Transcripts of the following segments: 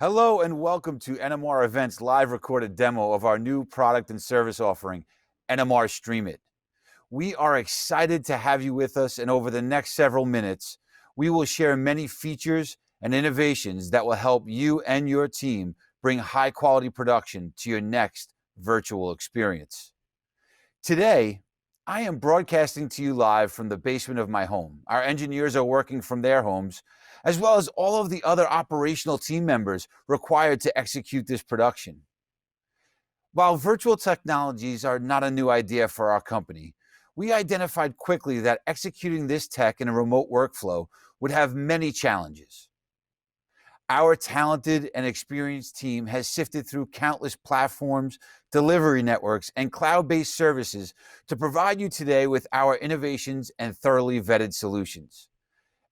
Hello and welcome to NMR Events live recorded demo of our new product and service offering, NMR STREAMit. We are excited to have you with us, and over the next several minutes, we will share many features and innovations that will help you and your team bring high quality production to your next virtual experience. Today, I am broadcasting to you live from the basement of my home. Our engineers are working from their homes, as well as all of the other operational team members required to execute this production. While virtual technologies are not a new idea for our company, we identified quickly that executing this tech in a remote workflow would have many challenges. Our talented and experienced team has sifted through countless platforms, delivery networks, and cloud-based services to provide you today with our innovations and thoroughly vetted solutions.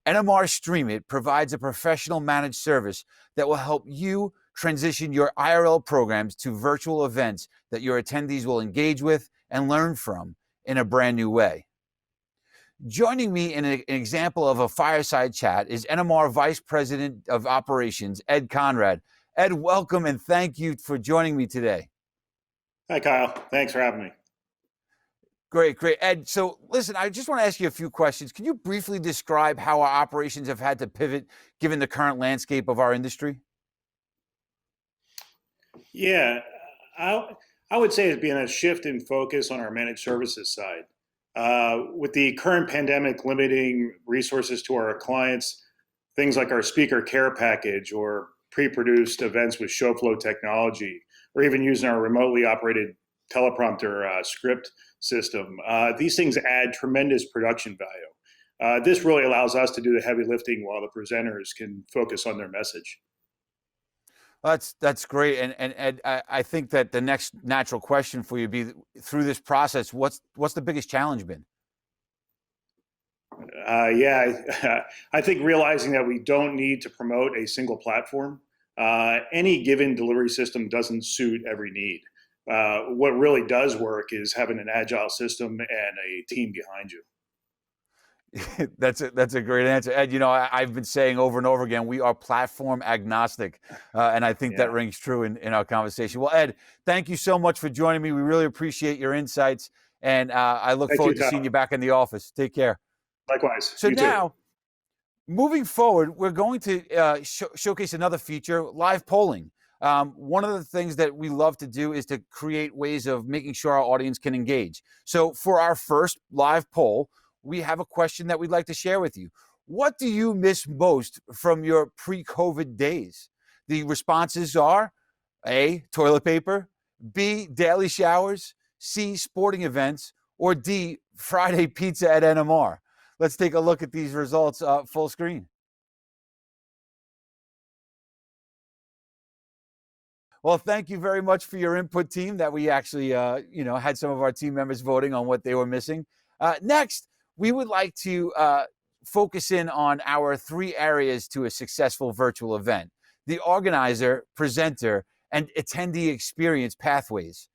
NMR STREAMit provides a professional managed service that will help you transition your IRL programs to virtual events that your attendees will engage with and learn from in a brand new way. Joining me in an example of a fireside chat is NMR Vice President of Operations, Ed Conrad. Ed, welcome and thank you for joining me today. Hi, Kyle. Thanks for having me. Great. Ed, so listen, I just want to ask you a few questions. Can you briefly describe how our operations have had to pivot given the current landscape of our industry? Yeah, I would say it's been a shift in focus on our managed services side. With the current pandemic limiting resources to our clients, things like our speaker care package or pre-produced events with show flow technology, or even using our remotely operated teleprompter script system, these things add tremendous production value. This really allows us to do the heavy lifting while the presenters can focus on their message. That's great, and Ed, I think that the next natural question for you would be, through this process, what's the biggest challenge been? I think realizing that we don't need to promote a single platform. Any given delivery system doesn't suit every need. What really does work is having an agile system and a team behind you. That's a great answer, Ed. You know, I've been saying over and over again, we are platform agnostic, and I think that rings true in our conversation. Well, Ed, thank you so much for joining me. We really appreciate your insights, and I look forward to seeing you back in the office. Take care. Likewise. So you now, too. moving forward, we're going to showcase another feature, live polling. One of the things that we love to do is to create ways of making sure our audience can engage. So for our first live poll, we have a question that we'd like to share with you. What do you miss most from your pre-COVID days? The responses are A, toilet paper, B, daily showers, C, sporting events, or D, Friday pizza at NMR. Let's take a look at these results full screen. Well, thank you very much for your input, team, that we actually had some of our team members voting on what they were missing. Next, we would like to focus in on our three areas to a successful virtual event: the organizer, presenter, and attendee experience pathways.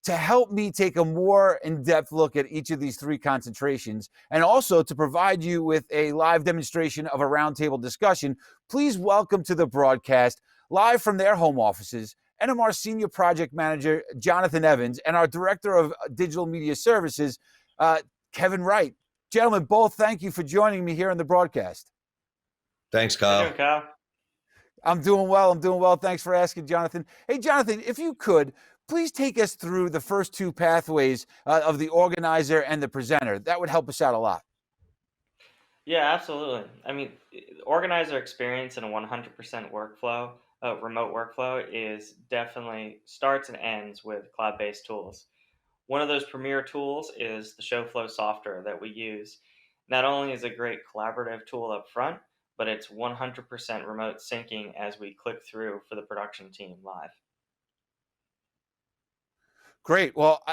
To help me take a more in-depth look at each of these three concentrations, and also to provide you with a live demonstration of a roundtable discussion, please welcome to the broadcast, live from their home offices, NMR Senior Project Manager Jonathan Evans and our Director of Digital Media Services, Kevin Wright. Gentlemen, both, thank you for joining me here on the broadcast. Thanks, Kyle. How you doing, Kyle? I'm doing well. Thanks for asking, Jonathan. Hey, Jonathan, if you could, please take us through the first two pathways of the organizer and the presenter. That would help us out a lot. Yeah, absolutely. I mean, organizer experience in a 100% workflow, remote workflow, is definitely starts and ends with cloud-based tools. One of those premier tools is the ShowFlow software that we use. Not only is it a great collaborative tool up front, but it's 100% remote syncing as we click through for the production team live. Great. Well,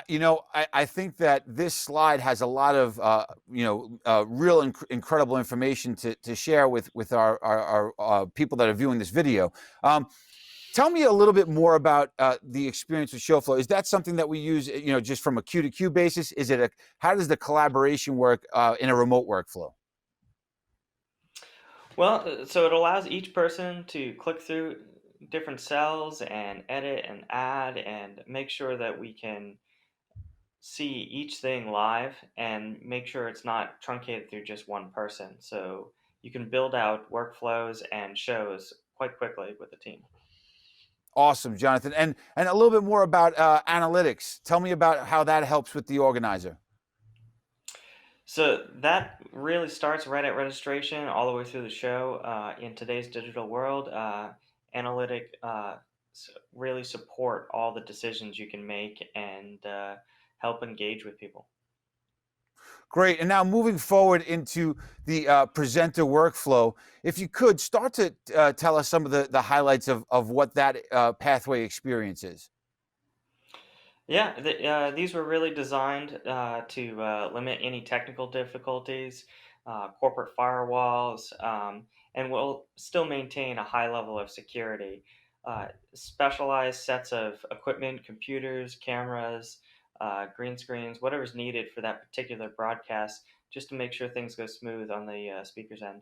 I think that this slide has a lot of, real incredible information to share with our people that are viewing this video. Tell me a little bit more about the experience with ShowFlow. Is that something that we use, just from a Q to Q basis? How does the collaboration work in a remote workflow? Well, so it allows each person to click through different cells and edit and add and make sure that we can see each thing live and make sure it's not truncated through just one person. So you can build out workflows and shows quite quickly with the team. Awesome, Jonathan. And a little bit more about analytics. Tell me about how that helps with the organizer. So that really starts right at registration all the way through the show. In today's digital world, analytic really support all the decisions you can make and help engage with people. Great. And now moving forward into the presenter workflow, if you could start to tell us some of the highlights of what that pathway experience is. Yeah, these were really designed to limit any technical difficulties, corporate firewalls, and will still maintain a high level of security. Specialized sets of equipment, computers, cameras, green screens, whatever's needed for that particular broadcast, just to make sure things go smooth on the speaker's end.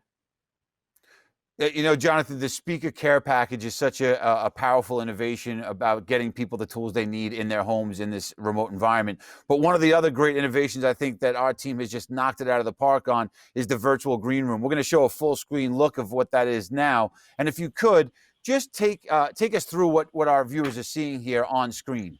You know, Jonathan, the speaker care package is such a powerful innovation about getting people the tools they need in their homes in this remote environment. But one of the other great innovations I think that our team has just knocked it out of the park on is the virtual green room. We're going to show a full screen look of what that is now. And if you could, just take us through what our viewers are seeing here on screen.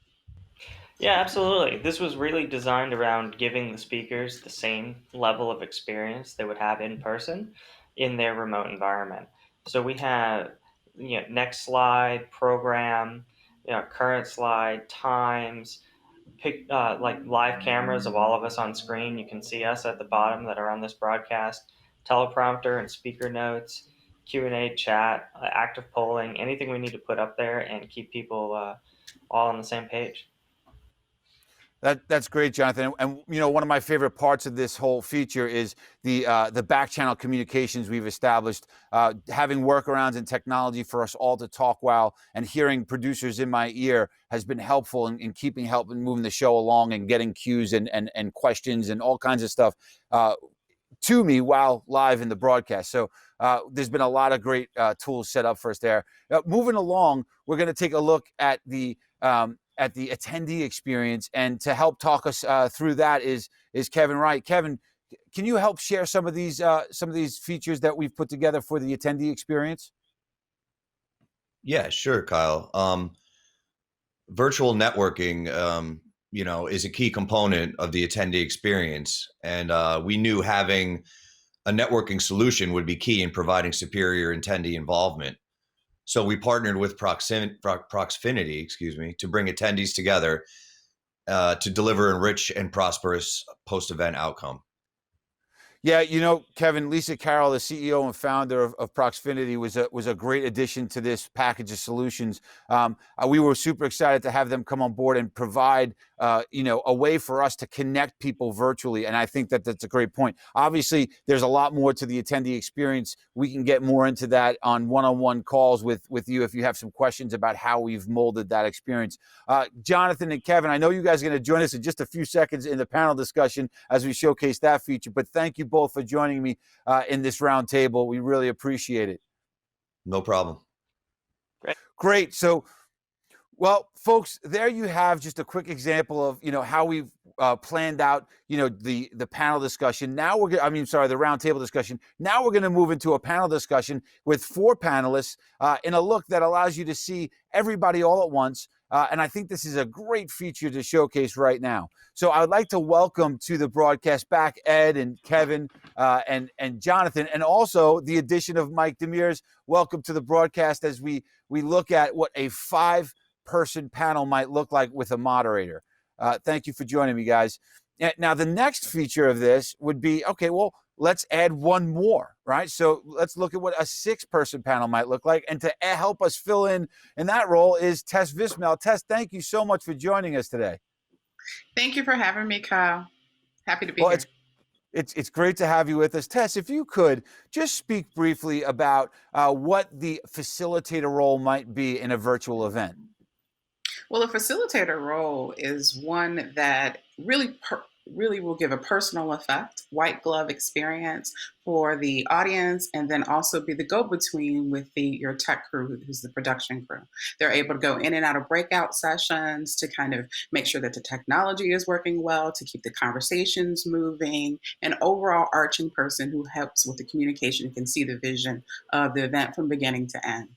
Yeah, absolutely. This was really designed around giving the speakers the same level of experience they would have in person in their remote environment. So we have, next slide, program, current slide, times, pick like live cameras of all of us on screen. You can see us at the bottom that are on this broadcast, teleprompter and speaker notes, Q&A chat, active polling, anything we need to put up there and keep people all on the same page. That's great, Jonathan. And you know, one of my favorite parts of this whole feature is the back channel communications we've established. Having workarounds and technology for us all to talk well, and hearing producers in my ear has been helpful in helping moving the show along and getting cues and questions and all kinds of stuff to me while live in the broadcast. So there's been a lot of great tools set up for us there. Moving along, we're going to take a look at the attendee experience, and to help talk us through that is Kevin Wright. Kevin, can you help share some of these features that we've put together for the attendee experience? Yeah, sure, Kyle. Virtual networking, is a key component of the attendee experience, and we knew having a networking solution would be key in providing superior attendee involvement. So we partnered with Proxfinity, to bring attendees together to deliver a rich and prosperous post-event outcome. Yeah, you know, Kevin, Lisa Carroll, the CEO and founder of Proxfinity, was a great addition to this package of solutions. We were super excited to have them come on board and provide, a way for us to connect people virtually. And I think that that's a great point. Obviously, there's a lot more to the attendee experience. We can get more into that on one-on-one calls with you if you have some questions about how we've molded that experience. Jonathan and Kevin, I know you guys are going to join us in just a few seconds in the panel discussion as we showcase that feature, but thank you both for joining me in this round table. We really appreciate it. No problem. Great. So, well, folks, there you have just a quick example of how we've planned out the panel discussion. Now the round table discussion. Now we're going to move into a panel discussion with 4 panelists in a look that allows you to see everybody all at once. And I think this is a great feature to showcase right now. So I would like to welcome to the broadcast back Ed and Kevin and Jonathan, and also the addition of Mike Demers. Welcome to the broadcast as we look at what a 5-person panel might look like with a moderator. Thank you for joining me, guys. Now, the next feature of this would be, okay, well, let's add one more, right? So let's look at what a 6-person panel might look like. And to help us fill in that role is Tess Vismel. Tess, thank you so much for joining us today. Thank you for having me, Kyle. Happy to be here. It's great to have you with us. Tess, if you could just speak briefly about what the facilitator role might be in a virtual event. Well, a facilitator role is one that really really will give a personal effect, white glove experience for the audience, and then also be the go-between with your tech crew, who's the production crew. They're able to go in and out of breakout sessions to kind of make sure that the technology is working well, to keep the conversations moving, an overall arching person who helps with the communication and can see the vision of the event from beginning to end.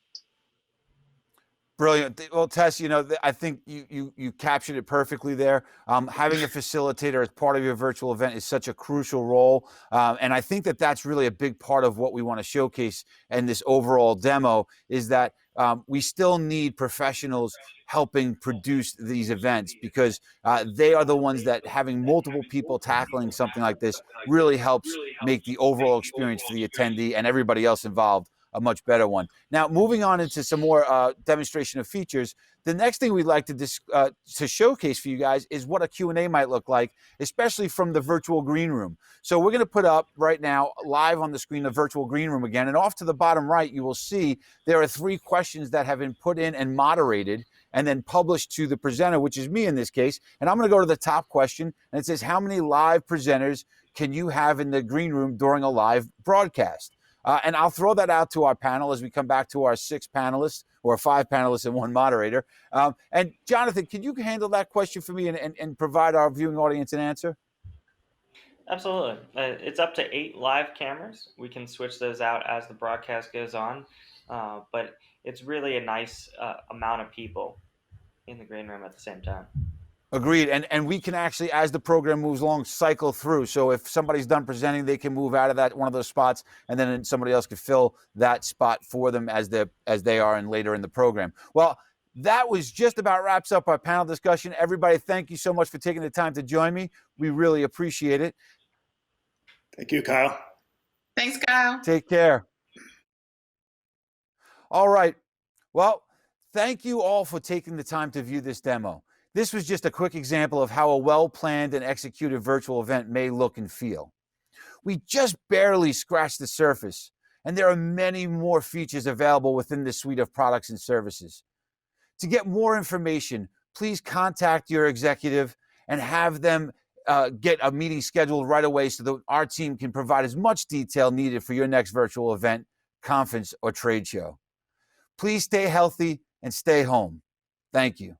Brilliant. Well, Tess, I think you captured it perfectly there. Having a facilitator as part of your virtual event is such a crucial role. And I think that that's really a big part of what we want to showcase in this overall demo is that we still need professionals helping produce these events because they are the ones that having multiple people tackling something like this really helps make the overall experience for the attendee and everybody else involved a much better one. Now, moving on into some more demonstration of features, the next thing we'd like to showcase for you guys is what a Q&A might look like, especially from the virtual green room. So we're going to put up right now live on the screen the virtual green room again, and off to the bottom right, you will see there are 3 questions that have been put in and moderated and then published to the presenter, which is me in this case. And I'm going to go to the top question, and it says, how many live presenters can you have in the green room during a live broadcast? And I'll throw that out to our panel as we come back to our 6 panelists or 5 panelists and 1 moderator. And Jonathan, can you handle that question for me and provide our viewing audience an answer? Absolutely. It's up to 8 live cameras. We can switch those out as the broadcast goes on. But it's really a nice amount of people in the green room at the same time. Agreed. And we can actually, as the program moves along, cycle through. So if somebody's done presenting, they can move out of that one of those spots, and then somebody else could fill that spot for them as they are and later in the program. Well, that was just about wraps up our panel discussion. Everybody, thank you so much for taking the time to join me. We really appreciate it. Thank you, Kyle. Thanks, Kyle. Take care. All right. Well, thank you all for taking the time to view this demo. This was just a quick example of how a well-planned and executed virtual event may look and feel. We just barely scratched the surface, and there are many more features available within this suite of products and services. To get more information, please contact your executive and have them get a meeting scheduled right away so that our team can provide as much detail needed for your next virtual event, conference, or trade show. Please stay healthy and stay home. Thank you.